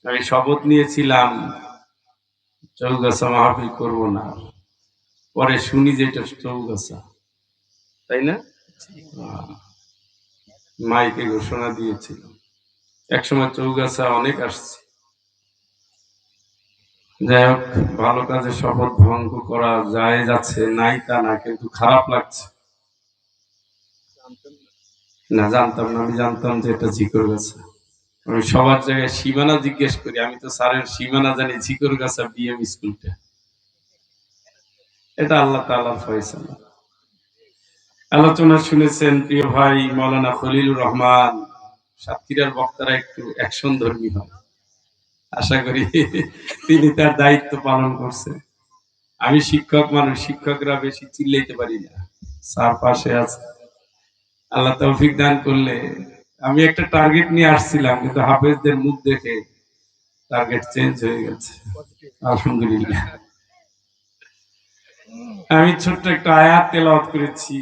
আমি শপথ নিয়েছিলাম চৌগাছা মাহফিল করব না, পরে শুনি যে এটা চৌগাছা, তাই না? আহ, মাইকে ঘোষণা দিয়েছিল। একসময় চৌগাছা অনেক আসছে। যাই হোক, ভালো কাজে শপথ ভঙ্গ করা যায় যাচ্ছে নাই তা না, কিন্তু খারাপ লাগছে। না, জানতাম না। আমি জানতাম যে এটা জিকর গাছা। আমি সবার জায়গায় সীমানা জিজ্ঞেস করি, আমি তো স্যারের সীমানা জানি জিকর গাছা বিএম স্কুলটা। এটা আল্লাহ তাআলার ফয়সালা। আলোচনা শুনেছেন প্রিয় ভাই মাওলানা খলিলুর রহমান। সাতক্ষীরার বক্তারা একটু অ্যাকশন ধর্মী হয়, আশা করি তিনি তার দায়িত্ব পালন করছেন। আমি শিক্ষক মানুষ, শিক্ষকরা বেশি চিল্লাইতে পারি না। স্যার পাশে আছে, আল্লাহ তৌফিক দান করলে। আমি একটা টার্গেট নিয়ে আসছিলাম, কিন্তু হাফেজদের মুখ দেখে টার্গেট চেঞ্জ হয়ে গেছে, আলহামদুলিল্লাহ। আমি ছোট্ট একটা আয়াত তেলাওয়াত করেছি,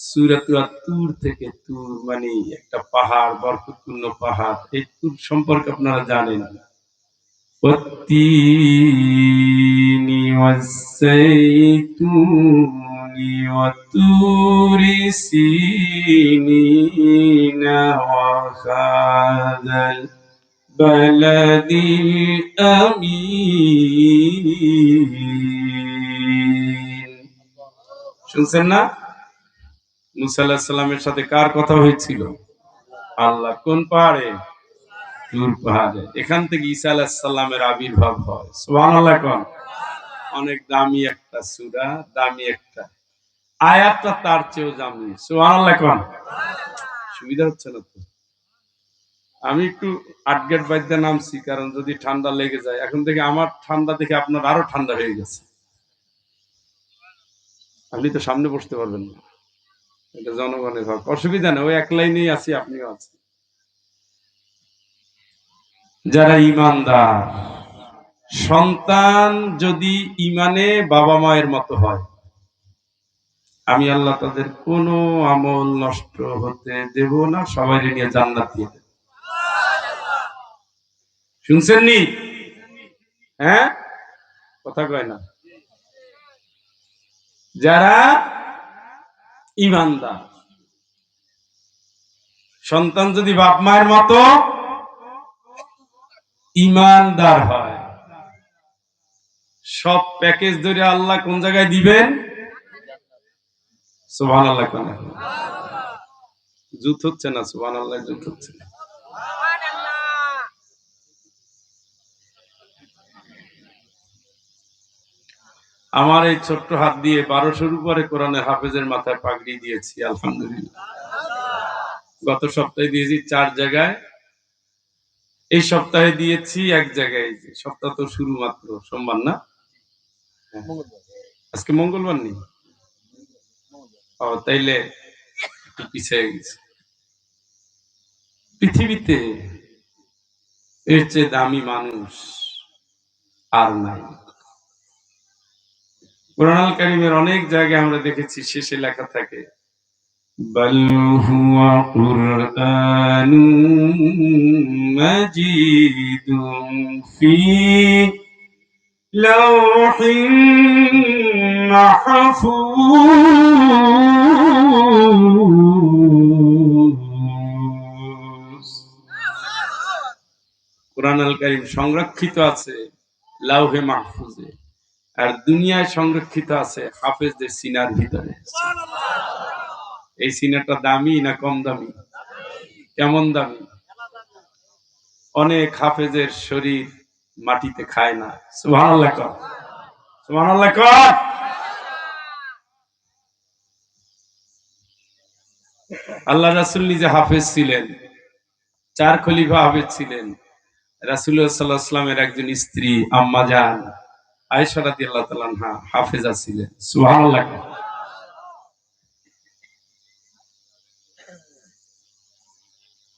সূরাতুল তুর থেকে। তুর মানে একটা পাহাড়, বরকতপূর্ণ পাহাড়। এই তুর সম্পর্কে আপনারা জানেন। والتين والزيتون وطور سينين وهذا البلد الأمين। শুনছেন না? মুসা আলাইহিস সালামের সাথে কার কথা হয়েছিল? আল্লাহ। কোন পাহাড়ে? তুর পাহাড়ে। এখান থেকে ঈসা আলাইহিস সালামের আবির্ভাব হয়। সুবহানাল্লাহ কোন। অনেক দামি একটা সূরা, দামি একটা আয়াতটা তার চেয়েও দামি। সুবহানাল্লাহ কোন। সুবিধা হচ্ছে না তো? আমি একটু আটগেট বাইদ্যা নামছি, কারণ যদি ঠান্ডা লেগে যায়। এখন থেকে আমার ঠান্ডা দেখে আপনার আরো ঠান্ডা হয়ে গেছে। আপনি তো সামনে বসতে পারবেন না, এটা জনগণের হক। অসুবিধা নেই, ওই এক লাইনেই আছি, আপনিও আছেন। যারা ইমানদার, সন্তান যদি ইমানে বাবা মায়ের মতো হয়, আমি আল্লাহ তাদের কোনো আমল নষ্ট হতে দেব না, সবাই নিয়ে জান্নাত দিয়ে দেব। শুনছেন নি? হ্যাঁ, কথা কয় না। যারা ইমানদার, সন্তান যদি বাপ মায়ের মতো ইমানদার হয়, সব প্যাকেজ ধরে আল্লাহ কোন জায়গায় দিবেন? সুবহানাল্লাহ কোন। জুত হচ্ছে না, সুবহানাল্লাহ জুত হচ্ছে না। আমার এই ছোট্ট হাত দিয়ে 1200-র উপরে কোরআনের হাফেজের মাথায় পাগড়ি দিয়েছি, আলহামদুলিল্লাহ। গত সপ্তাহে দিয়েছি 4 জায়গায়, এই সপ্তাহে দিয়েছি এক জায়গায়। সপ্তাহ তো শুরু মাত্র, সোমবার না? আজকে মঙ্গলবার নেই? ও, তাইলে একটু পিছিয়ে গেছে। পৃথিবীতে এর চেয়ে দামি মানুষ আর নাই। কোরআনুল কারীমের অনেক জায়গায় আমরা দেখেছি শেষে লেখা থাকে, বাল হুয়া কুরআনুম মাজিদুম ফি লাওহিম মাহফুজ। কোরআনুল কারীম সংরক্ষিত আছে লাওহে মাহফুজে, আর দুনিয়ায় সংরক্ষিত আছে হাফেজদের সিনার ভিতরে। এই সিনাটা দামি না কম দামি? কেমন দামি? অনেক হাফেজের শরীর মাটিতে খায় না। সুবহানাল্লাহ কর, সুবহানাল্লাহ কর। আল্লাহ রাসূল নিজে হাফেজ ছিলেন, 4 খলিফা হাফেজ ছিলেন। রাসূলুল্লাহ সাল্লাল্লাহু আলাইহি ওয়াসাল্লামের একজন স্ত্রী আম্মা জান আয়েশা রাদিয়াল্লাহু তাআলা আনহা হাফেজা ছিলেন। সুবহানাল্লাহ।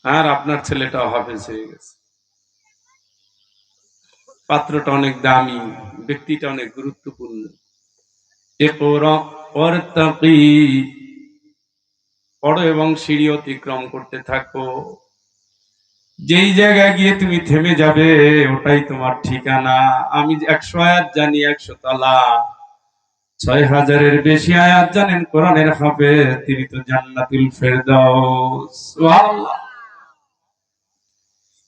আর আপনার ছেলেটাও হাফেজ হয়ে গেছে। পাত্রটা অনেক দামি, ব্যক্তিটা অনেক গুরুত্বপূর্ণ। ইকরা ওয়ারতাকি, পড়ো এবং সিঁড়ি অতিক্রম করতে থাকো। যেই জায়গায় গিয়ে তুমি থেমে যাবে ওটাই তোমার ঠিকানা। আমি 100 আয়াত জানি, 100 তালা, 6000-এর বেশি আয়াত জানেন কোরআনের হাফেজ, তিনি তো জান্নাতুল ফেরদাউস। সুবহানাল্লাহ।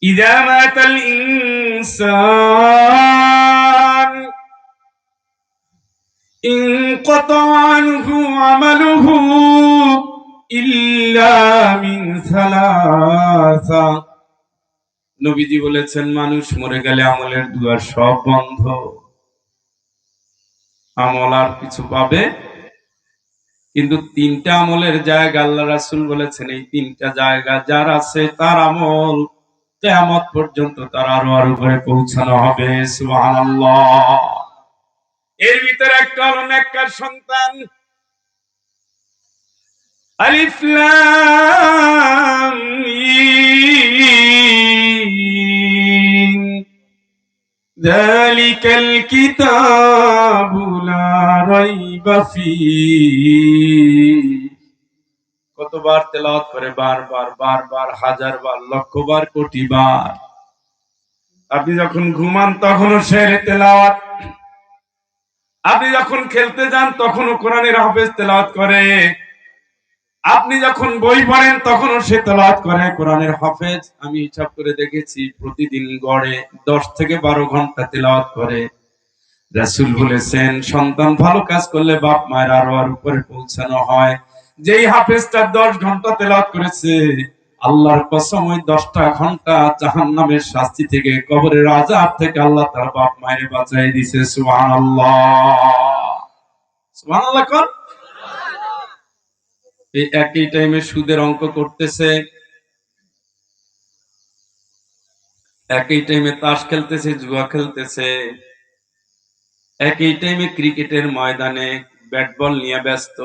ইযা মাতাল ইনসান ইনকাতা আনহু আমালুহু ইল্লা মিন সালাসা। নবীজি বলেছেন মানুষ মরে গেলে আমলের দুয়ার সব বন্ধ, আমল আর কিছু পাবে। কিন্তু তিনটা আমলের জায়গা আল্লাহ রাসূল বলেছেন, এই তিনটা জায়গা যার আছে তার আমল কিয়ামত পর্যন্ত তার আরো উপরে পৌঁছানো হবে। সুবহানাল্লাহ। এর ভিতরে একটা হলো নেককার সন্তান। আলিফ লাম মিম যালিকাল কিতাবু লা রাইবা ফীহ। কতবার তেলাওয়াত করে, বারবার বারবার, হাজারবার, লক্ষবার, কোটিবার। আপনি যখন ঘুমান তখনও শেরে তেলাওয়াত, আপনি যখন খেলতে যান তখনও কোরআনের হাফেজ তেলাওয়াত করে, আপনি যখন বই পড়েন তখনও সে তেলাওয়াত করে কোরআনের হাফেজ। আমি হিসাব করে দেখেছি প্রতিদিন গড়ে 10 থেকে 12 ঘন্টা তেলাওয়াত করে। রাসূল বলেছেন সন্তান ভালো কাজ করলে বাপ মায়ের আরো উপরে পৌঁছানো হয়। যেই হাফেজটা 10 ঘন্টা তেলাওয়াত করেছে, আল্লাহর কসম ওই 10টা ঘন্টা জাহান্নামের শাস্তি থেকে, কবরের আযাব থেকে আল্লাহ তার বাপ মায়ের বাঁচাই দিয়েছে। সুবহানাল্লাহ। সুবহানাল্লাহ কোন। এই একই টাইমে সুদের অঙ্ক করতেছে, একই টাইমে তাস খেলতেছে, জুয়া খেলতেছে, একই টাইমে ক্রিকেটের ময়দানে ব্যাট বল নিয়ে ব্যস্ত,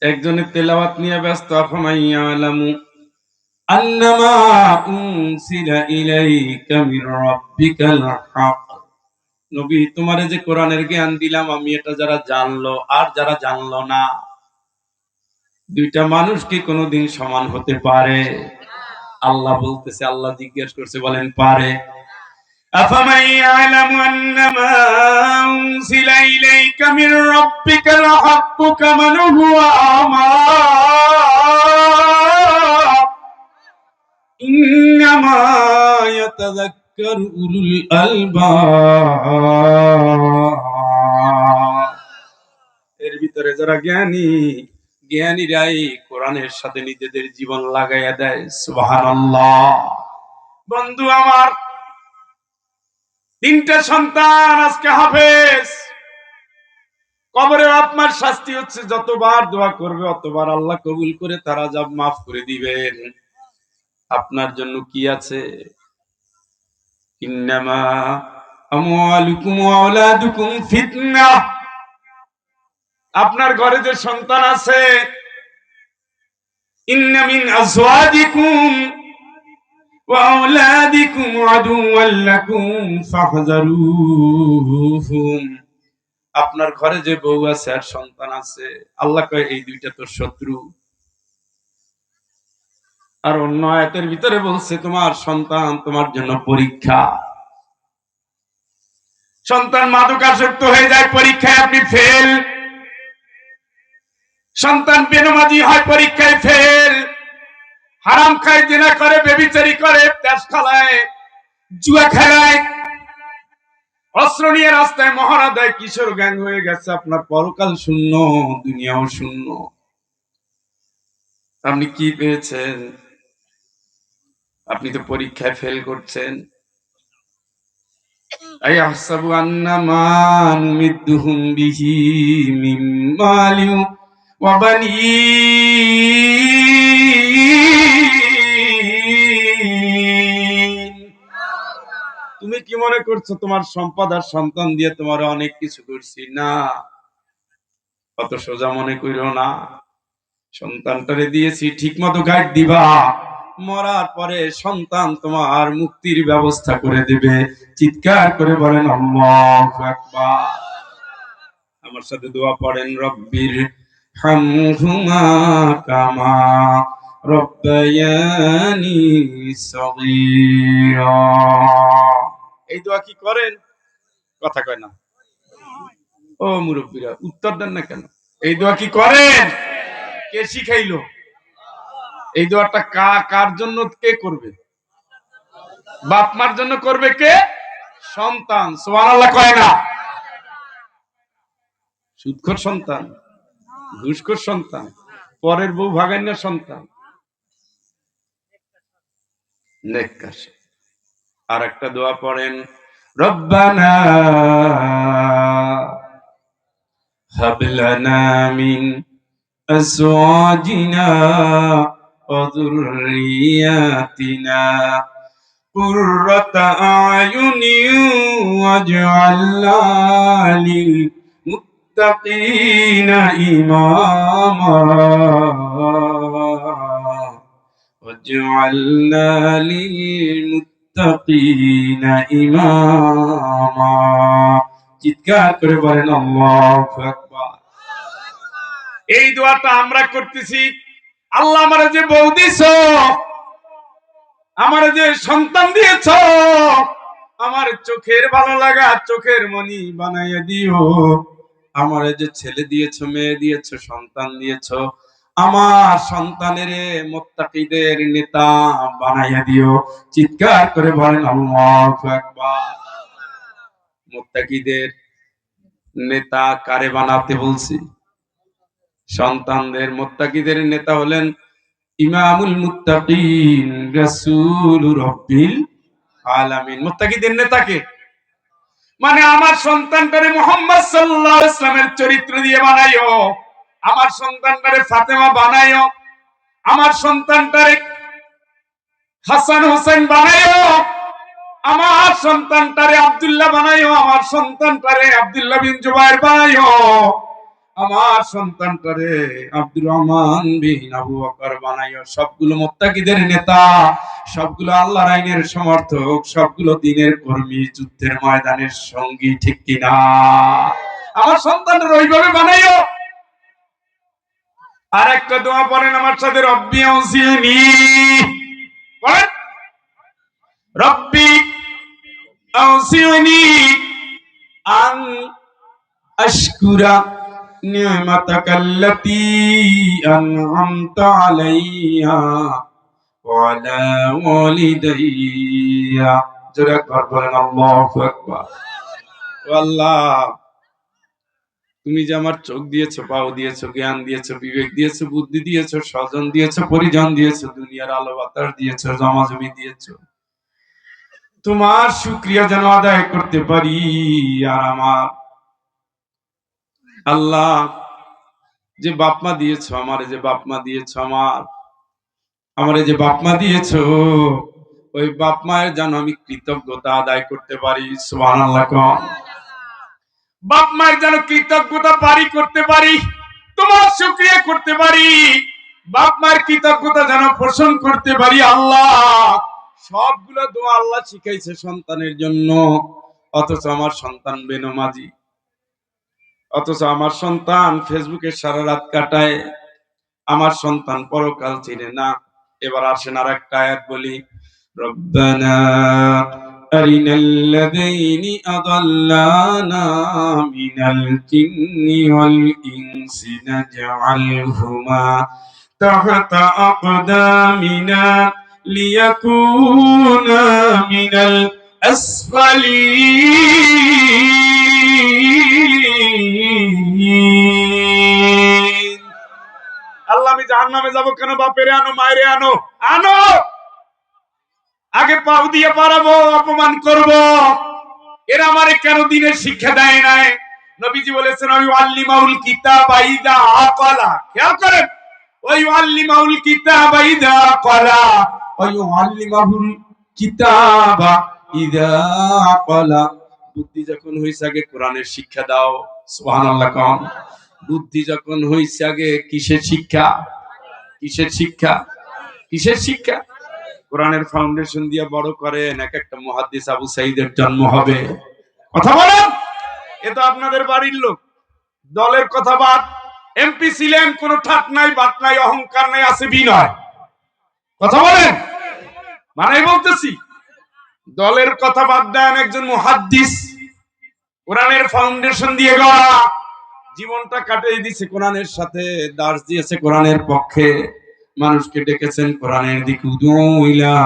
একজনের তেলাওয়াত নিয়ে ব্যস্ত। আফামাইয়ালামু আন্নামা উনসিলা ইলাইকা মির রাব্বিকাল হক। নবী তোমারে যে কোরআনের জ্ঞান দিলাম আমি, এটা যারা জানলো আর যারা জানলো না, দুইটা মানুষ কি কোনোদিন সমান হতে পারে? আল্লাহ বলতেছে, আল্লাহ জিজ্ঞেস করছে, বলেন পারে? আফামান ইয়ালামু আন্নামা উনসিলা ইলাইকা মির রাব্বিকাল হক কামান হুয়া আমা ইন্নামা ইয়াতাযাক্কারু উলুল আলবাব। এর ভিতরে যারা জ্ঞানী, জ্ঞানীরাই কোরআনের সাথে নিজেদের জীবন লাগাইয়া দেয়। সুবহানাল্লাহ। বন্ধু আমার, তিনটা সন্তান আজকে হাফেজ, কবরে আপনার শাস্তি হচ্ছে যতবার দোয়া করবে অতবার আল্লাহ কবুল করে তার আযাব মাফ করে দিবেন। আপনার জন্য কি আছে? ইন্নামা আমওয়ালুকুম ওয়া আওলাদুকুম ফিতনাহ। আপনার ঘরে যে সন্তান আছে, ইন্না মিন আজওয়াজিকুম ওয়া আওলাদিকুম আদুওয়াল লাকুম ফাহযারুহুম। আপনার ঘরে যে বউ আছে আর সন্তান আছে, আল্লাহ কয় এই দুইটা তো শত্রু। আর অন্য আয়াতের ভিতরে বলছে তোমার সন্তান তোমার জন্য পরীক্ষা। সন্তান মাদকাসক্ত হয়ে যায়, পরীক্ষায় আপনি ফেল। সন্তান বেনামাজি হয়, পরীক্ষায় ফেল। হারাম খায়, জিনা করে, ব্যভিচারী করে, তাস খেলায়, জুয়া খেলায়, অস্ত্র নিয়ে রাস্তায় মহড়া দেয়, কিশোর গ্যাং হয়ে গেছে। আপনার পরকাল শূন্য, দুনিয়াও শূন্য। আপনি কি পেয়েছেন? আপনি তো পরীক্ষায় ফেল করছেন। আইয়াহসাবু আন্নামা নুমিদ্দুহুম বিহি মিন মালিন ওয়া বানীন। তুমি কি মনে করছো তোমার সম্পদ আর সন্তান দিয়ে তোমার অনেক কিছু করছি? না, অত সোজা মনে কইরো না। সন্তানটারে দিয়েছি, ঠিক মতো গাইড দিবা, মরার পরে সন্তান তোমার মুক্তির ব্যবস্থা করে দেবে। চিৎকার করে বলেন আল্লাহু আকবার। আমার সাথে দোয়া পড়েন, রব্বির হামহুমা কামা রব্বায়ানি সগীরা। এই দোয়া কি করেন? কথা কয় না। ও মুরব্বীরা উত্তর দেন না কেন? এই দোয়া কি করেন? কে শিখাইলো? এই দোয়াটা কার জন্য কে করবে? বাপ মার জন্য করবে কে? সন্তান। সুবহানাল্লাহ কয় না? সুদখোর সন্তান, ঘুষখোর সন্তান, পরের বউ ভাগাইনার সন্তান, নেককার। আর একটা দোয়া পড়েন, রব্বানা হাব লানা মিন আজওয়াজিনা ওয়া যুররিয়াতিনা কুররাতা আয়ুনিন ওয়াজআলনা লিল মুত্তাকিনা ইমামা ওয়াজআলনা লিল মুত্তাকিনা ইমামা। চিৎকার করে বলেন আল্লাহু আকবার। এই দোয়াটা আমরা করতেছি, আল্লাহ আমারে যে বউ দিছো, আমারে যে সন্তান দিয়েছো, আমার চোখের ভালো লাগা চোখের মনি বানাইয়া দিও। আমারে যে ছেলে দিয়েছো, মেয়ে দিয়েছো, সন্তান দিয়েছো, আমার সন্তানের মুত্তাকিদের নেতা বানাইয়া দিও। চিৎকার করে বলেন আল্লাহু আকবার। মুত্তাকিদের নেতা কারে বানাতে বলছি? সন্তানদের। মুত্তাকিদের নেতা হলেন ইমামুল মুত্তাকিন রাসূলুর রাব্বিল আলামিন। মুত্তাকিদের নেতাকে মানে আমার সন্তানটারে মুহাম্মদ সাল্লাল্লাহু আলাইহি ওয়াসাল্লামের চরিত্র দিয়ে বানাইও, আমার সন্তানটারে ফাতেমা বানাইও, আমার সন্তানটারে হাসান হোসেন বানাইও, আমার সন্তানটারে আব্দুল্লাহ বানাইও, আমার সন্তানটারে আব্দুল্লাহ বিন জুবাইর বানাইও, আমার সন্তানটারে আব্দুর রহমান বিন আবু বকর বানাইও। সবগুলো মুত্তাকিদের নেতা, সবগুলো আল্লাহর আইনের সমর্থক, সবগুলো দ্বীনের কর্মী, যুদ্ধের ময়দানের সঙ্গী, ঠিক কিনা? আমার সন্তানরা ওইভাবে বানাইও। আর একটা দোয়া পড়েন আমার সাথে, রব্বি আউজিনি, বলেন রব্বি আউজিনি আন আশকুরা নি'মাতাকাল্লাতী আন'আমতা আলাইয়া ওয়া আলা ওয়ালিদাইয়া। জোরে একবার বলেন আল্লাহু আকবার। ও আল্লাহ, তুমি যে আমার চোখ দিয়েছো, পাও দিয়েছো, জ্ঞান দিয়েছো, বিবেক দিয়েছো, বুদ্ধি দিয়েছো, স্বজন দিয়েছো, পরিজন দিয়েছো, দুনিয়ার আলো বাতাস দিয়েছো, জমা জমি দিয়েছো, তোমার শুকরিয়া যেন আদায় করতে পারি। আর আমার আল্লাহ যে বাপমা দিয়েছো, আমারে যে বাপমা দিয়েছো, আমারে যে বাপমা দিয়েছো, ওই বাপ মায়ের যেন আমি কৃতজ্ঞতা আদায় করতে পারি। সুবহানাল্লাহ। বাপ মায়ের যেন কৃতজ্ঞতা পারি করতে পারি, তোমার শুকরিয়া করতে পারি, বাপ মায়ের কৃতজ্ঞতা যেন পোষণ করতে পারি। আল্লাহ সবগুলো দোয়া আল্লাহ শিখাইছে সন্তানের জন্য, অথচ আমার সন্তান বেনমাজি, অথচ আমার সন্তান ফেসবুকে সারা রাত কাটায়, আমার সন্তান পরকাল চিনে না। এবার আসেন আর একটা আয়াত বলি, রব্বানা আরিনাল লাযাইনি আযাল্লানা মিনাল জিন্নি ওয়াল ইনসি নাজআলহুমা তাহতা আকদামিনা লিয়াকুনা মিনাল আসফালিন। আল্লাহ আমি জাহান্নামে যাব কেন? বাপেরে আনো, মায়েরে আনো, আনো, আগে পাও দিয়ে পারাবো, অপমান করব। এরা আমারে কেন দিনের শিক্ষা দেয় নাই? নবীজি বলেছেন ওই আল্লিমাউল কিতাব আইদা আকালা। খেয়াল করেন, ওই আল্লিমাউল কিতাব আইদা আকালা, ওই আল্লিমাহুল কিতাব ইদা আকালা। বুদ্ধি যখন হইছে আগে কোরআনের শিক্ষা দাও। সুবহানাল্লাহ কোন। বুদ্ধি যখন হইছে আগে কিসের শিক্ষা? কিসের শিক্ষা? কিসের শিক্ষা? কোরআনের ফাউন্ডেশন দিয়ে বড় করেন, এক একটা মুহাদ্দিস আবু সাঈদের জন্ম হবে। কথা বলেন। এ তো আপনাদের বাড়ির লোক, দলের কথা বাদ, এমপি ছিলেন, কোনো ঠাট নাই, বাট নাই, অহংকার নাই, আছে বিনয়। কথা বলেন, মানে বলতেছি দলের কথা বাদ দেন, একজন মুহাদ্দিস কোরআনের ফাউন্ডেশন দিয়ে গড়া, জীবনটা কাটিয়ে দিয়েছে কোরআনের সাথে, দাস দিয়েছে কোরআনের পক্ষে, মানুষকে ডেকেছেন কোরআনের দিকে, উদু ইলা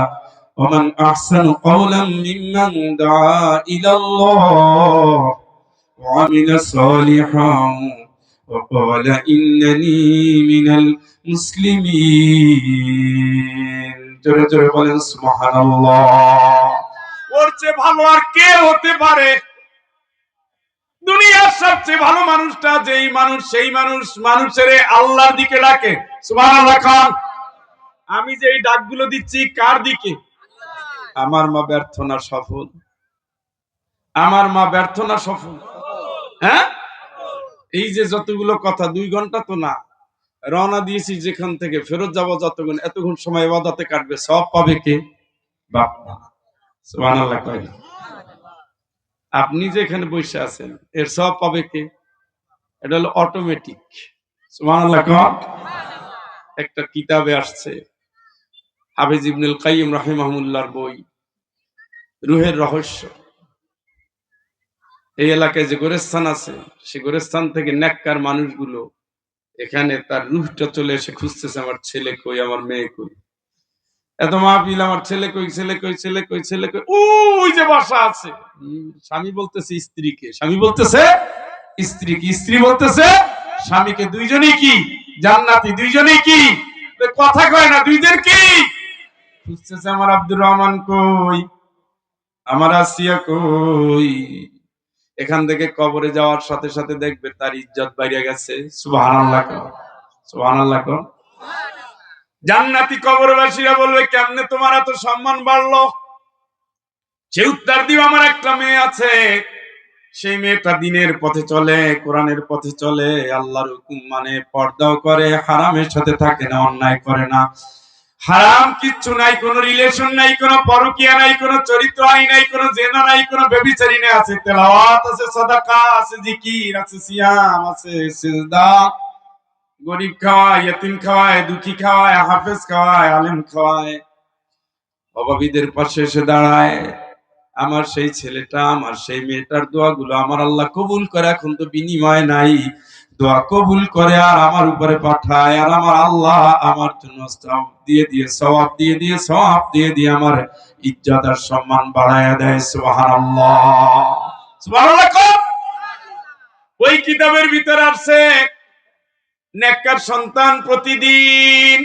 ওমান আহসানু কওলাম মিম্মান দাআ ইলাল্লাহ ওয়া আমিলা সালিহান ওয়া ক্বালা ইন্নানি মিনাল মুসলিমিন। জোরে জোরে বলেন সুবহানাল্লাহ। ওর চেয়ে ভালো আর কে হতে পারে? দুনিয়ার সবচেয়ে ভালো মানুষটা যেই মানুষ, সেই মানুষ মানুষের আল্লাহর দিকে ডাকে। সুবহানাল্লাহ খান। আমি যে এই ডাকগুলো দিচ্ছি কার দিকে? আমার মা ব্যর্থ না সফল? আমার মা ব্যর্থ না সফল? হ্যাঁ, এই যে যতগুলো কথা, 2 ঘন্টা তো না, রওনা দিয়েছি যেখান থেকে, ফেরত যাব যতক্ষণ, এতক্ষণ সময় ইবাদতে কাটবে, সব পাবে কে? বাপ মা। সুবহানাল্লাহ কয়। আপনি যে এখানে বসে আছেন এর সব পাবে কে? এটা হলো অটোমেটিক। সুবহানাল্লাহ কন। একটা কিতাবে আসছে, হাফেজ ইবনুল কাইয়িম রাহিমাহুল্লাহর বই রুহের রহস্য। এই এলাকায় যে গোরস্থান আছে, সে গোরস্থান থেকে নেককার মানুষগুলো এখানে তার রুহটা চলে এসে খুঁজতেছে, আমার ছেলে কই, আমার মেয়ে কই। এত মাহফিল, আমার ছেলে কই, ছেলে কই, ছেলে কই, ছেলে কই, ওই যে বাসা আছে। স্বামী বলতেছে স্ত্রীকে, স্বামী বলতেছে স্ত্রীকে, স্ত্রী বলতেছে স্বামীকে, দুইজনেই কি জান্নাতি, দুইজনেই কি, কথা কয় না, দুইজন কি খুঁজতেছে, আমার আব্দুর রহমান কই, আমার আসিয়া কই। এখান থেকে কবরে যাওয়ার সাথে সাথে দেখবে তার ইজ্জত বাইরে গেছে। সুবহানাল্লাহ, সুবহানাল্লাহ। জান্নাতি কবরবাসীরা বলবে, কেমনে তোমার এত সম্মান বাড়লো? সে উত্তর দিও, আমার একটা মেয়ে আছে, সেই মেয়েটা দিনের পথে চলে, কোরআনের পথে চলে, আল্লাহর হুকুম মানে, পর্দাও করে, হারামের সাথে থাকে না, অন্যায় করে না, হারাম কিচ্ছু নাই, কোনো রিলেশন নাই, কোনো পরকিয়া নাই, কোনো চরিত্র আই নাই, কোনো জেনা নাই, কোনো ব্যভিচারী নাই, আছে তেলাওয়াত, আছে সাদাকা, আছে জিকির, আছে সিয়াম, আছে সিজদা, গরিব খাওয়ায়, ইয়েতিম খাওয়ায়, দুঃখী খাওয়ায়, হাফেজ খাওয়ায়, আলেম খাওয়ায়, অভাবীদের পাশে এসে দাঁড়ায়। আমার সেই ছেলেটা, আমার সেই মেয়েটার দোয়াগুলো আমার আল্লাহ কবুল করে, এখন তো বিনিময় নাই, দোয়া কবুল করে আর আমার উপরে পাঠায়, আর আমার আল্লাহ আমার জন্য সওয়াব দিয়ে দিয়ে, সওয়াব দিয়ে দিয়ে, সওয়াব দিয়ে দিয়ে আমার ইজ্জত আর সম্মান বাড়ায়া দেয়। সুবহানাল্লাহ, সুবহানাল্লাহ। ওই কিতাবের ভিতর আছে, নেককার সন্তান প্রতিদিন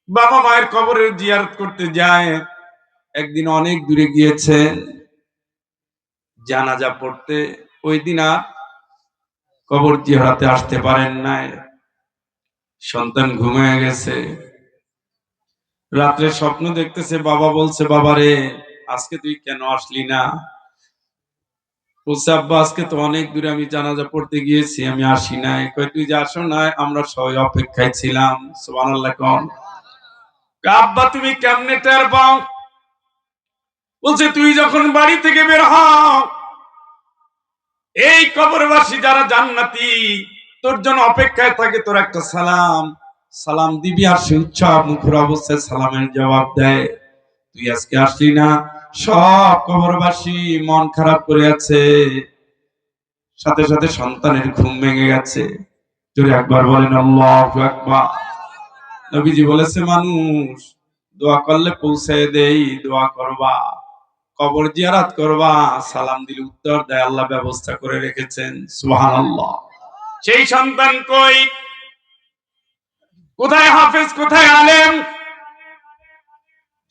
বাবা মায়ের কবরের জিয়ারত করতে যায়। একদিন অনেক দূরে গিয়েছেন জানাজা পড়তে, ওই দিন আর কবর জিয়ারতে আসতে পারেন নাই। সন্তান ঘুমিয়ে গেছে, রাত্রে স্বপ্ন দেখতেছে, বাবা বলছে, বাবা রে আজকে তুই কেন আসলি না? বলছে, আব্বা আজকে তো অনেক দূরে আমি জানাজা পড়তে গিয়েছি, আমি আসি নাই। কই, তুই যে আসো নাই, আমরা সবাই অপেক্ষায় ছিলাম। সুবহানাল্লাহ কোন। আব্বা তুমি কেমনে টের পাও? বলছে, তুই যখন বাড়ি থেকে বের হও, এই কবরবাসী যারা জান্নাতি তোর জন্য অপেক্ষায় থাকে, তোর একটা সালাম সালাম দিবি, আর সে উৎসব মুখর অবস্থায় সালামের জবাব দেয়। তুই আজকে আসলি না, সব কবরবাসী মন খারাপ করে আছে, সাথে সাথে সন্তানের ঘুম ভেঙে গেছে। জোরে একবার বলেন আল্লাহু আকবার। নবীজি বলেছে, মানুষ দোয়া করলে পৌঁছে দেই, দোয়া করবা, কবর জিয়ারত করবা, সালাম দিলে উত্তর দেয়, আল্লাহ ব্যবস্থা করে রেখেছেন। সুবহানাল্লাহ। সেই সন্তান কই, কোথায় হাফেজ, কোথায় আলেম?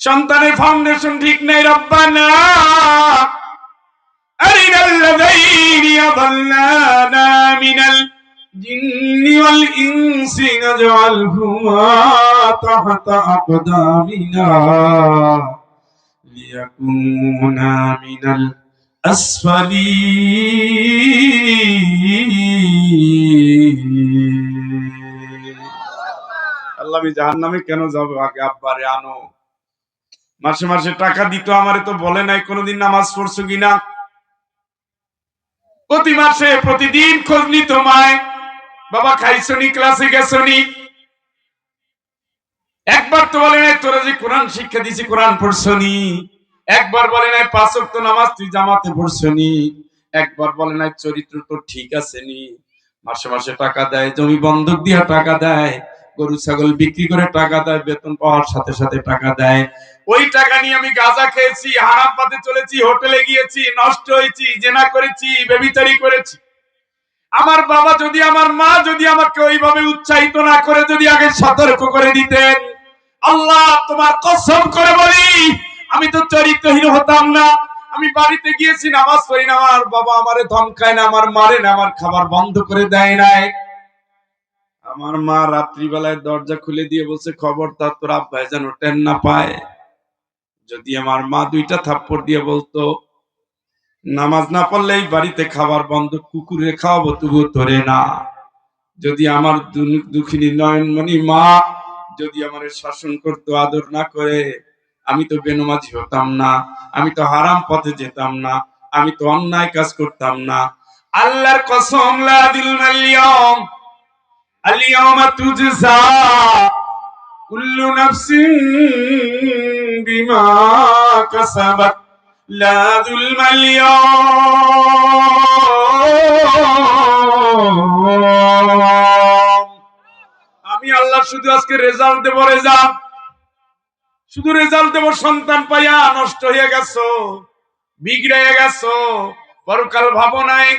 সন্তানের ফাউন্ডেশন ঠিক নাই। রব্বানা আরিনাল্লাযীনা ইয়াদাল্লানা মিনাল জিন্নি ওয়াল ইনসি নাজআলহুমা তাহতা আকদামিনা লিয়াকুনা মিনাল আসফালিন। আল্লাহ, আমি জাহান্নামে কেন যাব? আগে আব্বারে আনো। মাসে মাসে টাকা দিত, আমারে তো বলে নাই কোনোদিন নামাজ পড়ছো কিনা। প্রতি মাসে প্রতিদিন খোঁজ নিত মায়, বাবা খাইছনি, ক্লাসে গেছনি। একবার তো বলে নাই তোরা যে কোরআন শিক্ষা দিছি কোরআন পড়ছনি, একবার বলে নাই পাঁচ ওয়াক্ত নামাজ তুই জামাতে পড়ছনি, একবার বলে নাই চরিত্র তো ঠিক আছে নি। মাসে মাসে টাকা দেয়, জমি বন্ধক দিয়ে টাকা দেয়, গরু ছাগল বিক্রি করে টাকা দেয়, বেতন পাওয়ার সাথে সাথে টাকা দেয়। ওই টাকা নিয়ে আমি গাঁজা খেয়েছি, হারাম পথে চলেছি, হোটেলে গিয়েছি, নষ্ট হয়েছি, জেনা করেছি, ব্যভিচারী করেছি। আমার বাবা যদি, আমার মা যদি আমাকে ওইভাবে উৎসাহিত না করে যদি আগে সতর্ক করে দিতেন, আল্লাহ তোমার কসম করে বলি আমি তো চরিত্রহীন হতাম না। আমি বাড়িতে গিয়েছি, নামাজ পড়ি না, আমার বাবা আমারে ধমকায় না, আমার মারে না, আমার খাবার বন্ধ করে দেয় নাই। আমার মা রাত্রিবেলায় দরজা খুলে দিয়ে বলছে খবরদার তোর আব্বাই যেন টের না পায়। যদি আমার মা দুইটা থাপ্পড় দিয়ে বলতো নামাজ না পড়লেই বাড়িতে খাবার বন্ধ, কুকুরে খাওয়াবো তবুও ধরে না। যদি আমার দুঃখিনী নয়নমণি মা যদি আমার শাসন করতো, আদর না করে, আমি তো বেনমাজি হতাম না, আমি তো হারাম পথে যেতাম না, আমি তো অন্যায় কাজ করতাম না। আল্লাহর কসম লা যুলমাল ইয়াওম আল-ইয়াওমা তুজজা কুল্লু নাফসিন বিমা কাসাবাত লা যুলমাল ইয়াওম। আমি আল্লাহ শুধু আজকে রেজাল্ট দেব, রেজাল্ট, শুধু রেজাল্ট দেব। সন্তান পাইয়া নষ্ট হয়ে গেছো, বিগড়ে গেছো, পরকাল ভাবো নাই।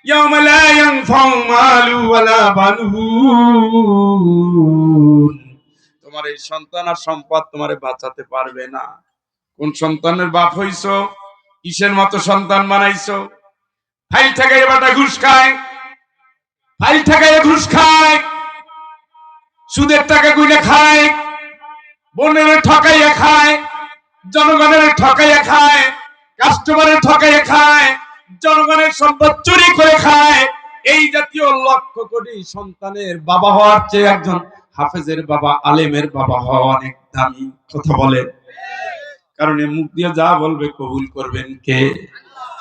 ইয়াউমা লা ইয়ানফাউ মালু ওয়ালা বানুন। তোমার এই সন্তান আর সম্পদ তোমারে বাঁচাতে পারবে না। কোন সন্তানের বাপ হইছো, কিসের মতো সন্তান বানাইছো? ফাইল ঠেকাইয়া বাটা ঘুষ খায়, ফাইল ঠেকাইয়া ঘুষ খায়, সুদের টাকা গুইনা খায়, বোনের ঠকাইয়া খায়, জনগণের ঠকাইয়া খায়, কাস্টমারের ঠকাইয়া খায়, জনগণের সম্পদ চুরি করে খায়। এই জাতীয় লক্ষ কোটি সন্তানের বাবা হওয়ার চেয়ে একজন হাফেজের বাবা, আলেমের বাবা হওয়া অনেক দামি। কথা বলে, কারণ এ মুখ দিয়ে যা বলবে কবুল করবেন কে?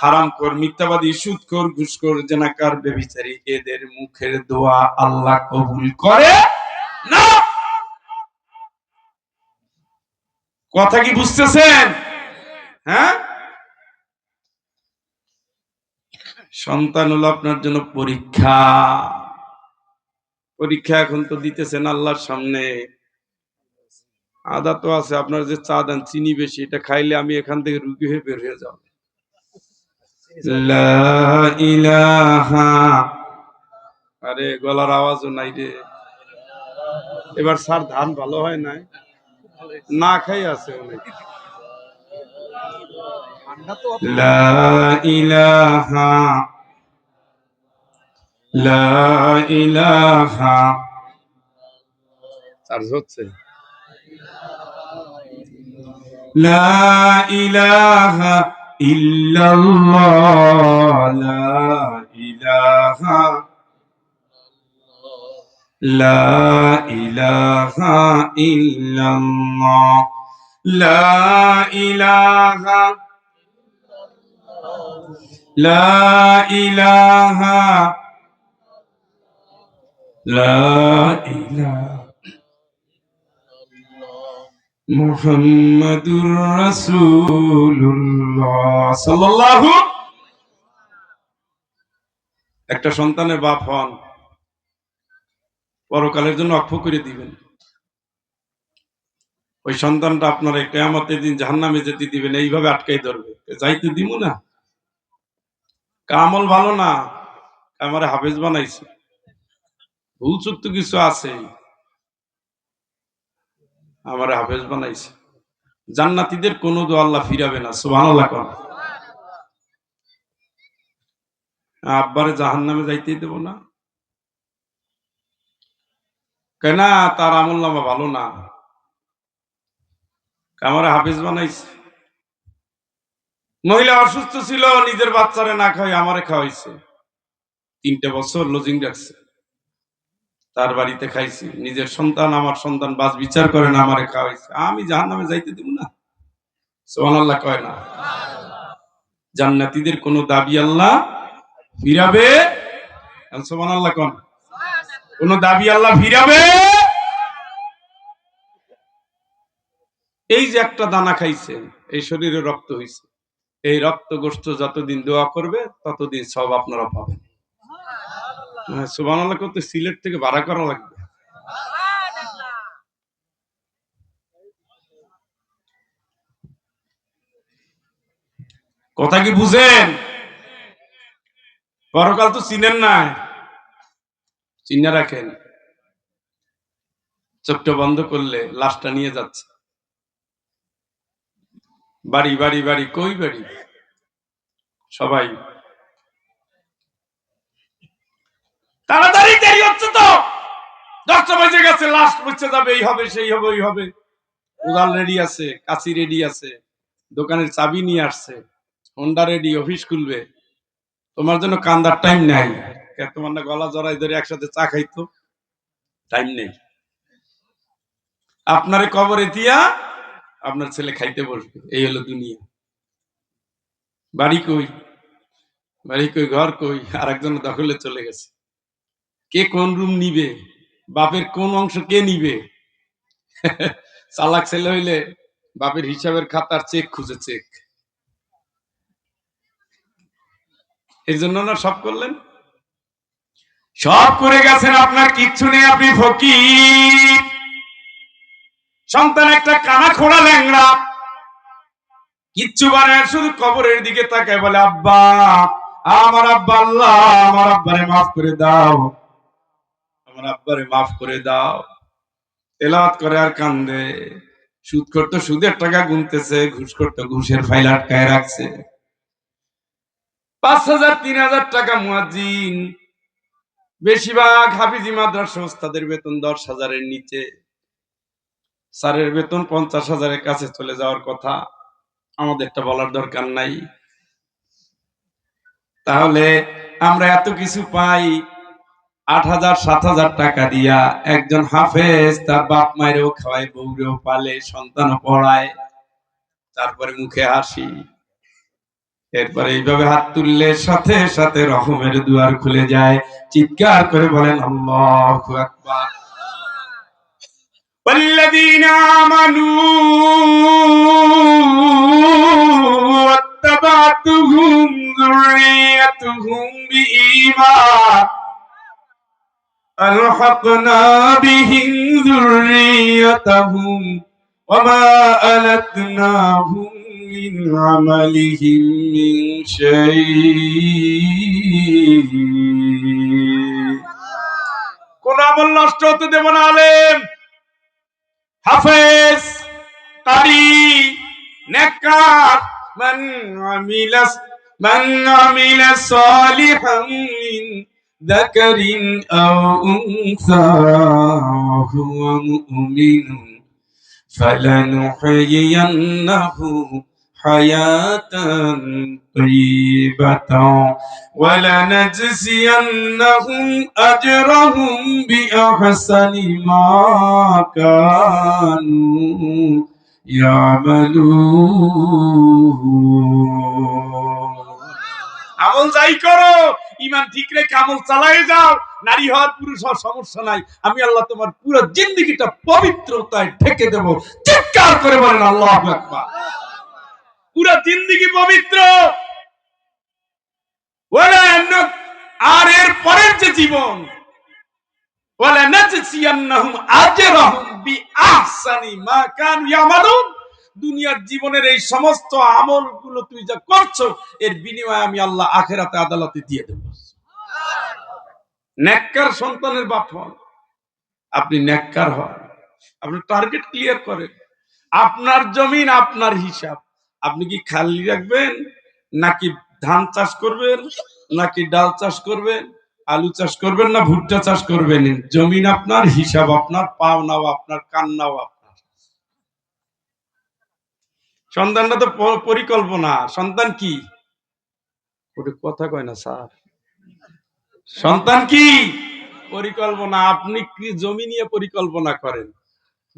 হারামখোর, মিথ্যাবাদী, সুদখোর, ঘুষখোর, জেনাকার, ব্যভিচারী এদের মুখের দোয়া আল্লাহ কবুল করে না। কথা কি বুঝতেছেন? হ্যাঁ, সন্তান হলো আপনার জন্য পরীক্ষা। পরীক্ষা এখন তো দিতেছেন আল্লাহর সামনে। আদা তো আছে, আপনার যে চা দেন চিনি বেশি, এটা খাইলে আমি এখান থেকে রুগী হয়ে বের হয়ে যাব। লা ইলাহা, আরে গলার আওয়াজও নাই রে। এবার স্যার ধান ভালো হয় নাই, না খাই আছে অনেক। লা ইলাহা, লা ইলাহা, চার্জ হচ্ছে। লা ইলাহা ইল্লাল্লাহ, লা ইলাহা, লা ইলাহা ইল্লাল্লাহ, লা ইলাহা, লা ইলাহা, লা ইলাহা মুহাম্মাদুর রাসূলুল্লাহ সাল্লাল্লাহু। একটা সন্তানের বাপ হন, পরকালের জন্য অক্ষ করে দিবেন। ওই সন্তানটা আপনার কিয়ামতের দিন জাহান্নামে যেতে দিবেন, এইভাবে আটকাই ধরবে, যাইতে দিব না। কামল ভালো না, আমারে হাফেজ বানাইছে, ভুল চুক তো কিছু আছে, আমারে হাফেজ বানাইছে। জান্নাতীদের কোনো দোয়া আল্লাহ ফিরাবে না, সুবহানাল্লাহ কোন। আব্বারে জাহান্নামে যাইতেই দেব না কেন? তার আমল নামা ভালো না, আমারে হাফেজ বানাইছে। মহিলা অসুস্থ ছিল, নিজের বাচ্চারে না খাওয়াই আমারে খাওয়াইছে, 3 বছর লজিং রাখছে, তার বাড়িতে খাইছি। নিজের সন্তান, আমার সন্তান বাস বিচার করে না, আমারে খাওয়াইছে, আমি জাহান্নামে যাইতে দিব না, সুবহানাল্লাহ কয় না। জান্নাতীদের কোনো দাবি আল্লাহ ফিরাবে, সুবহানাল্লাহ কোন। কোন দাবি আল্লাহ ফিরাবে এই যে একটা দানা খাইছেন, এই শরীরে রক্ত হইছে, এই রক্ত গোষ্ঠ যতদিন দোয়া করবে ততদিন সব আপনারা পাবেন। সুবহানাল্লাহ করতে সিলেট থেকে ভাড়া করা লাগবে। কথা কি বুঝেন? পরকাল তো চিনেন না, চিনে রাখেন। চোখটা বন্ধ করলে লাশটা নিয়ে যাচ্ছে, বাড়ি বাড়ি বাড়ি, কই বাড়ি? সবাই তাড়াতাড়ি, দেরি হচ্ছে তো, 10টা বেজে গেছে, লাশ পৌঁছে যাবে, এই হবে সেই হবে ওই হবে। উদাল রেডি আছে, কাশি রেডি আছে, দোকানের চাবি নিয়ে আসছে, হোন্ডা রেডি, অফিস খুলবে। তোমার জন্য কান্দার টাইম নাই। তোমার না গলা জড়াই ধরে একসাথে চা খাইতো, টাইম নেই। আপনারে কবরে দিয়া আপনার ছেলে খাইতে বসবে, এই হলো দুনিয়া। বাড়ি কই? বাড়ি কই, ঘর কই? আর একজন দখলে চলে গেছে। কে কোন রুম নিবে, বাপের কোন অংশ কে নিবে? চালাক ছেলে হইলে বাপের হিসাবের খাতার চেক খুঁজে, চেক। এই জন্য না সব করলেন, সব করে গেছেন, আপনার কিচ্ছু নেই, আপনি ফকির। সন্তান একটা কানা খোড়া ল্যাংড়া, কিচ্ছু বানায়, শুধু কবরের দিকে তাকায়, বলে আব্বা, আমার আব্বা, আল্লাহ আমার আব্বারে মাফ করে দাও, আমার আব্বারে মাফ করে দাও। তেলাওয়াত করে আর কান্দে। সুদ করতো সুদের টাকা গুনতেছে, ঘুষ করতো ঘুষের ফাইল আটকায় রাখছে। 5,000 3,000 টাকা মুয়াজ্জিন, বেশিরভাগ হাফিজি মাদ্রাসা ওস্তাদের বেতন 10,000-এর নিচে। স্যারের বেতন 50,000-এর কাছে চলে যাওয়ার কথা, আমাদেরটা বলার দরকার নাই। তাহলে আমরা এত কিছু পাই, 8,000 7,000 টাকা দিয়া একজন হাফেজ তার বাপ মায়েরও খাওয়ায়, বউরেও পালে, সন্তানও পড়ায়, তারপরে মুখে হাসি। এরপরে এইভাবে হাত তুললে সাথে সাথে রহমের দুয়ার খুলে যায়। চিৎকার করে বলেন আল্লাহু আকবার। والذين آمنوا واتبعتهم ذريتهم بإيمان ألحقنا بهم ذريتهم وما ألتناهم من عملهم من شيء। কোন আমল নষ্ট হতে দেব না। আলেম, হাফেজ, কারি, নেককার, মান আমিলা সালিহান মিন যাকারিন আও উনসা ওয়া হুয়া মুমিনুন ফালানুহয়িয়ান্নাহু হায়াতান তাইয়্যিবাতান ওয়া লানাজজিয়ান্নাহুম আজরাহুম বিআহসানি মা কানু ইয়ামালুন। আমল যাই করো, ইমান ঠিক রেখে আমল চালাই যাও। নারী হওয়ার পুরুষ হওয়ার সমস্যা নাই, আমি আল্লাহ তোমার পুরো জিন্দেগিটা পবিত্রতায় ঢেকে দেব। চিৎকার করে বলেন আল্লাহু আকবার। পুরো জিন্দেগি পবিত্র। আর এর পরের যে জীবন, ওয়ালা নাজসিয়ান্নাহুম আজরাহুম বিআহসানি মা কানু ইয়ামালুন। দুনিয়ার জীবনের এই সমস্ত আমলগুলো তুই যা করছো, এর বিনিময়ে আমি আল্লাহ আখিরাতে আদালতে দিয়ে দেব। নেককার সন্তানের বাপ হন, আপনি নেককার হন, আপনি টার্গেট ক্লিয়ার করেন। আপনার জমিন, আপনার হিসাব। আপনি কি খালি রাখবেন, নাকি ধান চাষ করবেন, নাকি ডাল চাষ করবেন, আলু চাষ করবেন, না ভুট্টা চাষ করবেন? জমিন আপনার, হিসাব আপনার, পাওনাও আপনার, কান্নাও আপনার। সন্তানটা তো পরিকল্পনা। সন্তান কি? কথা কয় না স্যার। সন্তান কি? পরিকল্পনা। আপনি কি জমি নিয়ে পরিকল্পনা করেন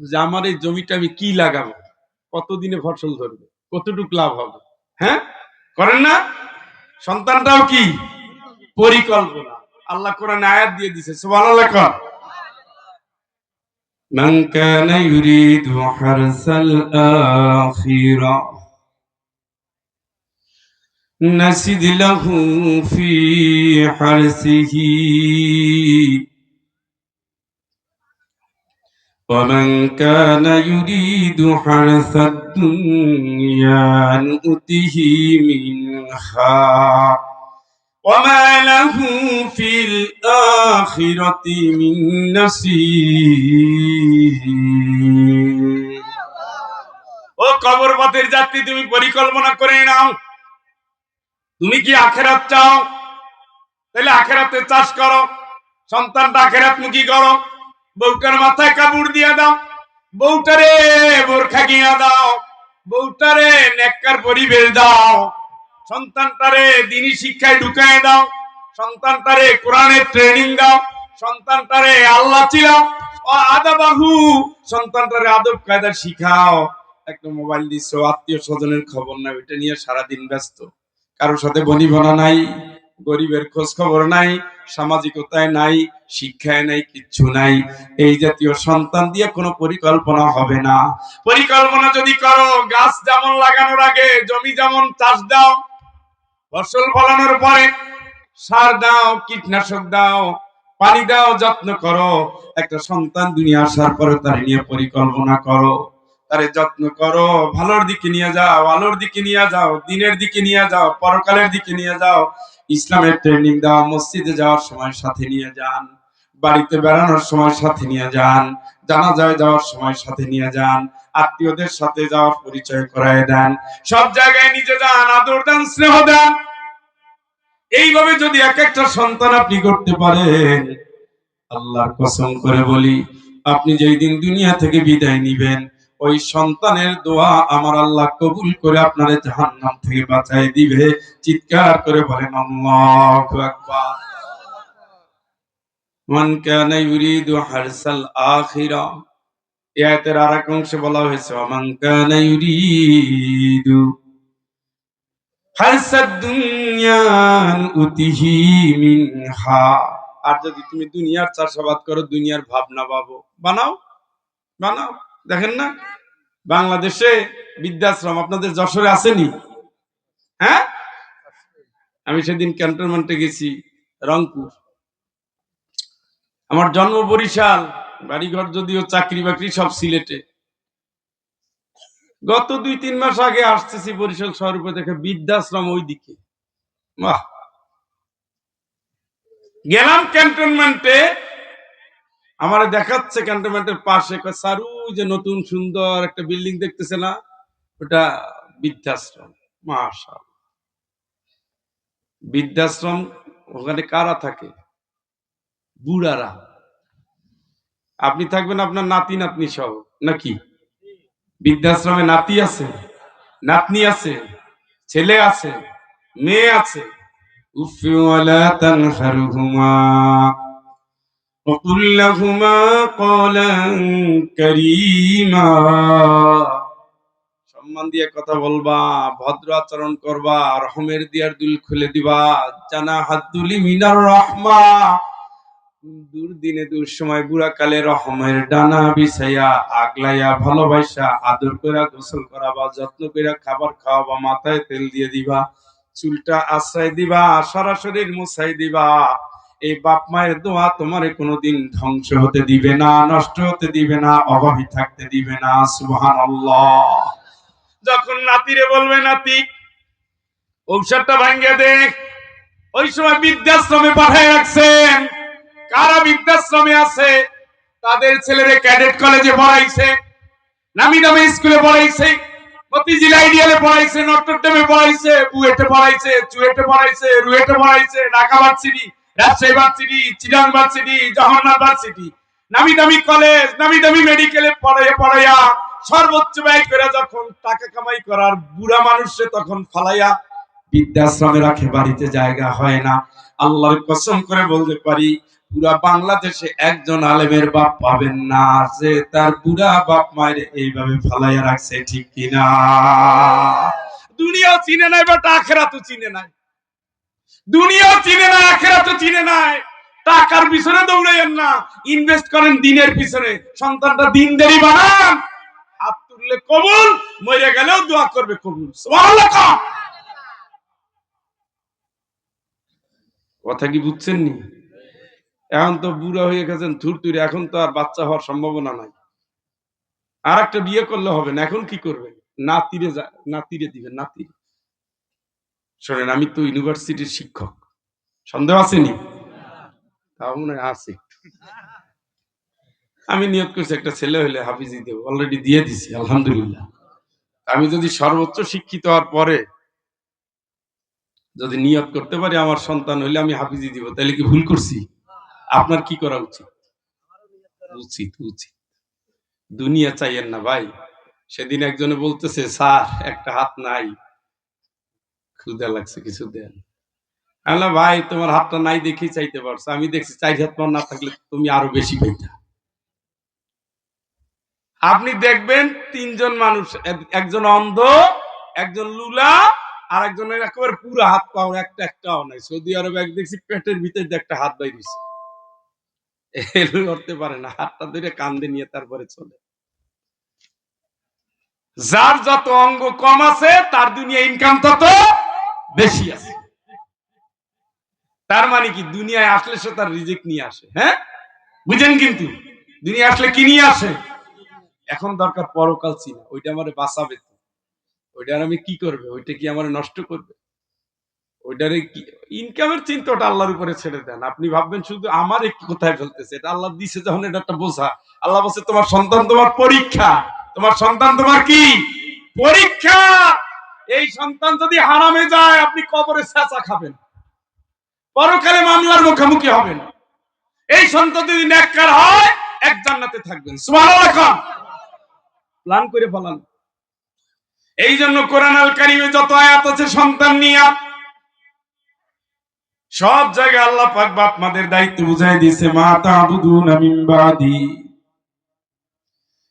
যে আমার এই জমিটা আমি কি লাগাবো, কতদিনে ফসল ধরবে, কতটুক লাভ হবে? হ্যাঁ, করেন না? সন্তানটাও কি পরিকল্পনা। আল্লাহ কোরআনে আয়াত দিয়ে দিয়েছে, সুবহানাল্লাহ। من كان يريد حرث الآخرة نزد له في حرثه ومن كان يريد حرث الدنيا نؤته منها وما له في الآخرة من نصيب ও কবরবাতের যাত্রী তুমি পরিকল্পনা করে নাও তুমি কি আখিরাত চাও তাহলে আখিরাতে চাষ করো সন্তানটা আখিরাতমুখী করো বউটার মাথায় কাপড় দিয়ে দাও বউটারে বোরখা গিয়া দাও বউটারে নেককার পরিবেশ দাও সন্তানটারে দ্বীনি শিক্ষায় ঢুকায় দাও সন্তানটারে কোরআনের ট্রেনিং দাও সন্তানটারে আল্লাহ চিনাও আদাবাহু সন্তানটারে আদব কায়দা শিখাও একটা মোবাইল দিছো আত্মীয় স্বজনের খবর নাই ওইটা নিয়ে সারাদিন ব্যস্ত কারোর সাথে বনিবনা নাই গরিবের খোঁজ খবর নাই সামাজিকতায় নাই শিক্ষায় নাই কিচ্ছু নাই এই জাতীয় সন্তান দিয়ে কোনো পরিকল্পনা হবে না পরিকল্পনা যদি করো গাছ যেমন লাগানোর আগে জমি যেমন চাষ দাও ফসল ফলানোর পরে সার দাও কীটনাশক দাও পানি দাও যত্ন করো একটা সন্তান দুনিয়া আসার পরে তার নিয়ে পরিকল্পনা করো তারে যত্ন করো ভালোর দিকে নিয়ে যাও আলোর দিকে নিয়ে যাও দিনের দিকে নিয়ে যাও পরকালের দিকে নিয়ে যাও ইসলামের ট্রেনিং দাও মসজিদে যাওয়ার সময় সাথে নিয়ে যান বাড়িতে বেড়ানোর সময় সাথে নিয়ে যান জানাজায় যাওয়ার সময় সাথে নিয়ে যান আত্মীয়দের সাথে যাওয়ার পরিচয় করায় দেন সব জায়গায় নিজে যান আদর দেন স্নেহ দেন এইভাবে যদি এক একটা সন্তান আপনি করতে পারেন আল্লাহর কসম করে বলি আপনি যেই দিন দুনিয়া থেকে বিদায় নিবেন ওই সন্তানের দোয়া আমার আল্লাহ কবুল করে আপনারে জাহান্নাম থেকে বাঁচায় দিবে চিৎকার করে বলেন আল্লাহু আকবার মান কানা ইউরিদু হারসাল আখিরা এই আয়াতের আরেক অংশে বলা হয়েছে মান কানা ইউরিদু হারসাদ দুনিয়া উতিহি মিনহা আর যদি তুমি দুনিয়ার চাষাবাদ করো দুনিয়ার ভাবনা বানাও বানাও দেখেন না বাংলাদেশে বৃদ্ধাশ্রম আপনাদের যশোরে আসেনি হ্যাঁ আমি সেদিন ক্যান্টনমেন্টে গেছি রংপুর আমার জন্ম বরিশাল বাড়িঘর যদিও চাকরি বাকরি সব সিলেটে গত 2-3 মাস আগে আসতেছি বরিশাল শহর উপরে দেখে বৃদ্ধাশ্রম ওইদিকে বাহ গেলাম ক্যান্টনমেন্টে আমার দেখাচ্ছে ক্যান্টনমেন্টের পাশে সারু যে নতুন সুন্দর একটা বিল্ডিং দেখতেছে না ওটা বৃদ্ধাশ্রম মাশাআল্লাহ বৃদ্ধাশ্রম ওখানে কারা থাকে বুড়ারা আপনি থাকবেন আপনার নাতি নাতনি সহ নাকি বৃদ্ধাশ্রমে নাতি আছে নাতনি আছে ছেলে আছে মেয়ে আছে উফি ওয়ালা তানহারহুমা وقل لهما قولا كريما সম্মান দিয়ে কথা বলবা ভদ্র আচরণ করবা রহমের দিয়ার দুল খুলে দিবা জানা হাদুলি মিনার রহমা দুর্দিনে দুঃসময় বুড়া কালে রহমের ডানা বিছাইয়া আগলাইয়া ভালোবাসা আদর কইরা গোসল করাবা যত্ন কইরা খাবার খাওয়াবা মাথায় তেল দিয়ে দিবা চুলটা আশ্রয় দিবা সারা শরীর মুছাই দিবা এই বাপ মায়ের দোয়া তোমারে কোনোদিন ধ্বংস হতে দিবে না নষ্ট হতে দিবে না অভাবী থাকতে দিবে না সুবহানাল্লাহ যখন নাতিরে বলবে নাতি ঔষধটা ভাঙ্গে দে ওই সময় বৃদ্ধাশ্রমে পাঠায় রাখছেন কারা বৃদ্ধাশ্রমে আছে তাদের ছেলেরে ক্যাডেট কলেজে পড়াইছে নামি দামি স্কুলে পড়াইছে মতিঝিল আইডিয়ালে পড়াইছে নটরডেমে পড়াইছে বুয়েটে পড়াইছে চুয়েটে পড়াইছে রুয়েটে পড়াইছে Dhaka varsity Rajshahi varsity Chittagong varsity Jawaharlal varsity নামি দামি কলেজ নামি দামি মেডিকেলে পড়াইয়া সর্বোচ্চ ব্যয় করে যখন টাকা কামাই করার বুড়া মানুষে তখন ফালাইয়া বৃদ্ধাশ্রমে রাখে বাড়িতে জায়গা হয় না আল্লাহর কসম করে বলতে পারি পুরা বাংলাদেশে একজন আলেমের বাপ পাবেন না যে তার বুড়া বাপ মায়ের এইভাবে ফালাইয়া রাখছে ঠিক কিনা দুনিয়া চিনে নাই বাট আখিরাতও চিনে নাই দুনিয়া চিনে না আখিরাতও চিনে নাই টাকার পিছনে দৌড়াইয়েন না, ইনভেস্ট করেন দিনের পিছনে। সন্তানটা দিনদারি বানান, হাত তুললে কবুল, মরে গেলেও দোয়া করবে কবুল। সুবহানাল্লাহ। কথা কি বুঝছেন নি? এখন তো বুড়া হয়ে গেছেন থুরথুরে, এখন তো আর বাচ্চা হওয়ার সম্ভাবনা নাই। আর একটা বিয়ে করলে হবে না, এখন কি করবেন? নাতিরে দিবেন, নাতি। শোনেন, আমি তো ইউনিভার্সিটির শিক্ষক, সন্দেহ আসেনি? তাও মনে হয় আছে। আমি নিয়ত করছি একটা ছেলে হইলে হাফিজি দেব, অলরেডি দিয়ে দিছি আলহামদুলিল্লাহ। আমি যদি সর্বোচ্চ শিক্ষিত হওয়ার পরে যদি নিয়ত করতে পারি আমার সন্তান হইলে আমি হাফিজি দিব, তাহলে কি ভুল করছি? আপনার কি করা উচিত? উচিত, উচিত। দুনিয়া চাইয়েন না ভাই। সেদিন একজনে বলতেছে, স্যার একটা হাত নাই, ক্ষুধা লাগছে, কিছু দেন। আল্লাহ ভাই, তোমার হাতটা নাই দেখি চাইতে পারছো, আমি দেখছি 4 হাত পা না থাকলে তুমি আরো বেশি পেতা। আপনি দেখবেন 3জন মানুষ, একজন অন্ধ, একজন লুলা, আর একজনের একেবারে পুরো হাত পাও একটা একটাও নাই। সৌদি আরবে এক দেখছি পেটের ভিতরে একটা হাত বাইরেছে, এলো করতে পারে না, হাতটা ধরে কান্দে নিয়ে তারপরে চলে। যার যত অঙ্গ কম আছে তার দুনিয়া ইনকাম তত বেশি আছে। তার মানে কি, দুনিয়ায় আসলে সে তার রিজিক নিয়ে আসে। হ্যাঁ, বুঝেন? কিন্তু দুনিয়া আসলে কি নিয়ে আসে? এখন দরকার পরকাল চিনা, ওইটা আমারে বাঁচাবে তো, ওইটার আমি কি করবে, ওইটা কি আমার নষ্ট করবে? ওইটারে কি, ইনকামের চিন্তাটা আল্লাহর উপরে ছেড়ে দেন। আপনি ভাববেন শুধু আমার একটু কোথায় ফেলতেছে, এটা আল্লাহ দিছে যখন, এটা একটা বোঝা। আল্লাহ বলছে তোমার সন্তান তোমার পরীক্ষা, তোমার সন্তান তোমার কি পরীক্ষা। এই সন্তান যদি হারামে যায় আপনি কবরে চেঁচা খাবেন, পরকালে মামলার মুখোমুখি হবেন। এই সন্তান যদি নেককার হয় এক জান্নাতে থাকবেন। সুবহানাল্লাহ। প্ল্যান করে ফেলান। এই জন্য কোরআন আল কারীমে যত আয়াত আছে সন্তান নিয়ে, সব জায়গায় আল্লাহ পাক বাপ মাদের দায়িত্ব বুঝাই দিয়েছে। মা তা'বুদুনা মিন বাদি।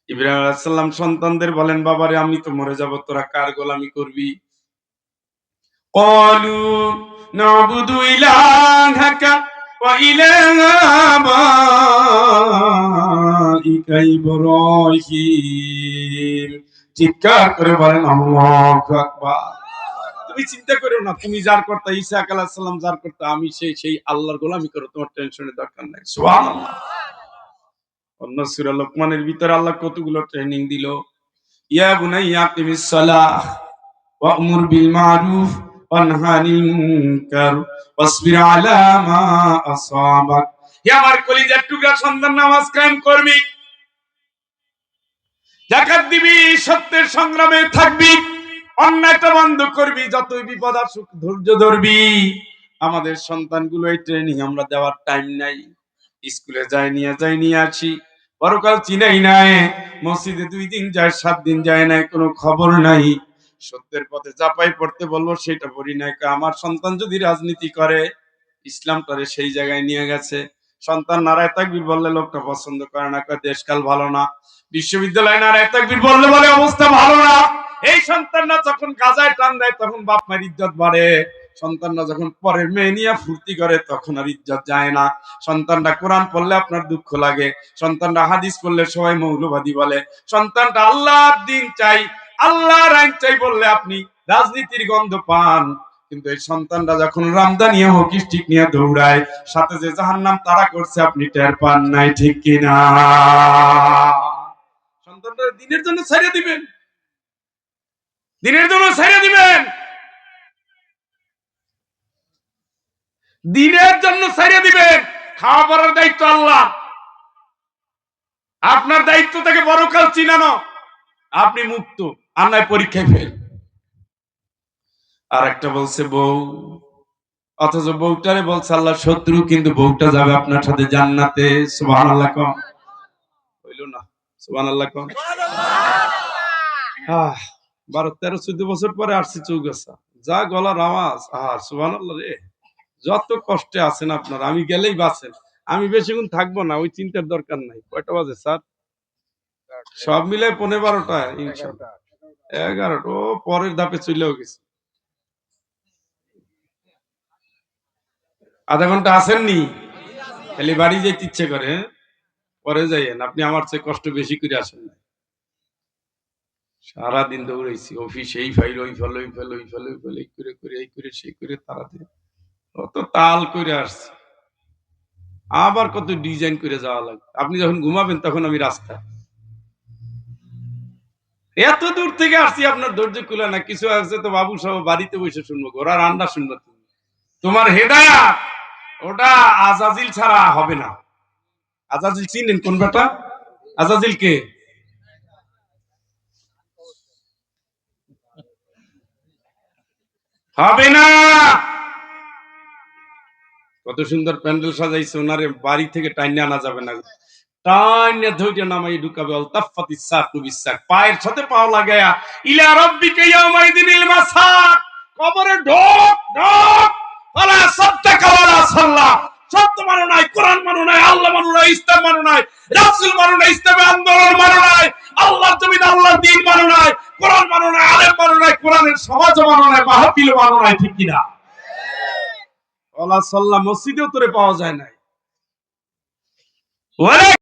ইব্রাহিম আলাইহিস সালাম সন্তানদের বলেন, বাবারে আমি তো মরে যাব, তোরা কার গোলামি করবি? ক্বালু না'বুদু ইলাহাকা ওয়া ইলাহা আবাইকা ইব্রাহিম। চিৎকার করে বলেন আল্লাহু আকবার। তুমি চিন্তা করো না, তুমি যার কর্তা ঈসা আলাইহিস সালাম যার কর্তা, আমি সেই আল্লাহর গোলামি করো, তোমার টেনশনের দরকার নাই। সুবহানাল্লাহ। অন্য সূরা লোকমানের ভিতরে আল্লাহ কতগুলো ট্রেনিং দিল। ইয়া বুনাইয়া আকিমিস সালাহ ওয়া'মুর বিল মা'রুফ ওয়ানহা আনিল মুনকার ওয়াসবির আলা মা আসাবাক। হে আমার কলিজার টুকরা সন্তান, নামাজ কায়েম করবি, যাকাত দিবি, সত্যের সংগ্রামে থাকবি, অন্যায়টা বন্ধ করবি, যতই বিপদ আসুক ধৈর্য ধরবি। আমাদের সন্তানগুলো এই ট্রেনিং আমরা দেওয়ার টাইম নাই। স্কুলে যাই নিয়ে আসি, পরকাল চিনাই নাই, মসজিদে 2 দিন যায় 7 দিন যায় নাই, কোনো খবর নাই। সত্যের পথে চাপাই পড়তে বলবো সেটা পড়ি নাই। আমার সন্তান যদি রাজনীতি করে, ইসলাম করে সেই জায়গায় নিয়ে গেছে। সন্তান নারায়ে তাকবীর বললে লোকটা পছন্দ করে না, কয় দেশকাল ভালো না। বিশ্ববিদ্যালয়ে নারায়ে তাকবীর বললে বলে অবস্থা ভালো না। এই সন্তানরা যখন গাজায় টান দেয় তখন বাপ মায়ের ইজ্জত বাড়ে। সন্তানরা যখন পরের মেয়ে নিয়ে ফুর্তি করে তখন আর ইজ্জত যায় না। সন্তানরা কোরআন পড়লে আপনার দুঃখ লাগে, সন্তানরা হাদিস পড়লে সবাই মৌলবাদী বলে, সন্তানটা আল্লাহর দিন চাই, আল্লাহর আইন চাই বললে আপনি রাজনীতির গন্ধ পান। কিন্তু এই সন্তানরা যখন রামদানিয়া হকি স্টিক নিয়ে দৌড়ায়, সাথে যে জাহান্নাম তারা করছে আপনি টের পান নাই, ঠিক কিনা? সন্তানরা দিনের জন্য ছেড়ে দিবেন, দিনের জন্য ছেড়ে দিবেন, দিনের জন্য ছেড়ে দিবেন। খাওয়া পড়ার দায়িত্ব আল্লাহ, আপনার দায়িত্ব থেকে পরকাল চিনানো। আপনি মুক্ত, আর নয় পরীক্ষায় ফেল। আর একটা বলছে বউ, অথচ বউটারে বলছে আল্লাহ শত্রু, কিন্তু বউটা যাবে আপনার সাথে জান্নাতে। সুবহানাল্লাহ কম হইল না? সুবহানাল্লাহ কম। 12, 13, 14 বছর পরে আসছি চৌগাছা, যা গলার আওয়াজ, সুবহানাল্লাহ রে। যত কষ্টে আছেন আপনারা, আমি গেলেই বাঁচেন, আমি বেশিক্ষণ থাকবো না, ওই চিন্তার দরকার নাই। কয়টা বাজে স্যার? সব মিলে 11:30 ইনশাআল্লাহ। 11টা, ও পরের ধাপে চলেও গেছে। আধা ঘন্টা আসেননি? খালি বাড়ি যেতে ইচ্ছে করে, হ্যাঁ? পরে যাইয়েন, আপনি আমার চেয়ে কষ্ট বেশি করে আসেন না। সারাদিন দৌড়াইছি, অফিস এই ফাইল ওই ফাইল ওই ফাইল ওই ফাইল ওই ফাইল, এই করে করে এই করে সেই করে তাড়াতাড়ি কত তাল করে আসছে, আবার কত ডিজাইন করে যাওয়া লাগে। আপনি যখন ঘুমাবেন তখন আমি রাস্তা, এত দূর থেকে আসছি, আপনার ধৈর্য কুলা না। কিছু আছে তো বাবু সহ বাড়িতে বসে শুনবো, ঘোড়া রান্না শুনবো। তুমি তোমার হেদায়াত ওটা আজাজিল ছাড়া হবে না। আজাজিল চিনেন কোন বেটা? আজাজিল কে? হবে না। কত সুন্দর প্যান্ডেল সাজাইছে, ওনারে বাড়ি থেকে টাইনে আনা যাবে না, টাইনে ধৈর্য নামাই ঢুকাবে। আলতাফাতিস সাকু বিসাক, পায়ের সাথে পাও লাগায়া ইলা রাব্বিকা ইয়াউমাইদিনিল মাসাক, কবরে ঢোক ঢোক। ওয়ালা সাদ্দাকা ওয়ালা সাল্লা, সত্য মানো নাই, কোরআন মানো নাই, আল্লাহ মানো নাই, ইসলাম মানো নাই, রাসূল মানো নাই, ইসলামী আন্দোলন মানো নাই, আল্লাহর জমিন আল্লাহর দ্বীন মানো নাই, কোরআন মানো নাই, আলেম মানো নাই, কোরআনের সমাজ মানো নাই, মাহফিল মানো নাই, ঠিক কিনা? ওয়ালা সাল্লা মসজিদেও তোরে পাওয়া যায় নাই। ওরে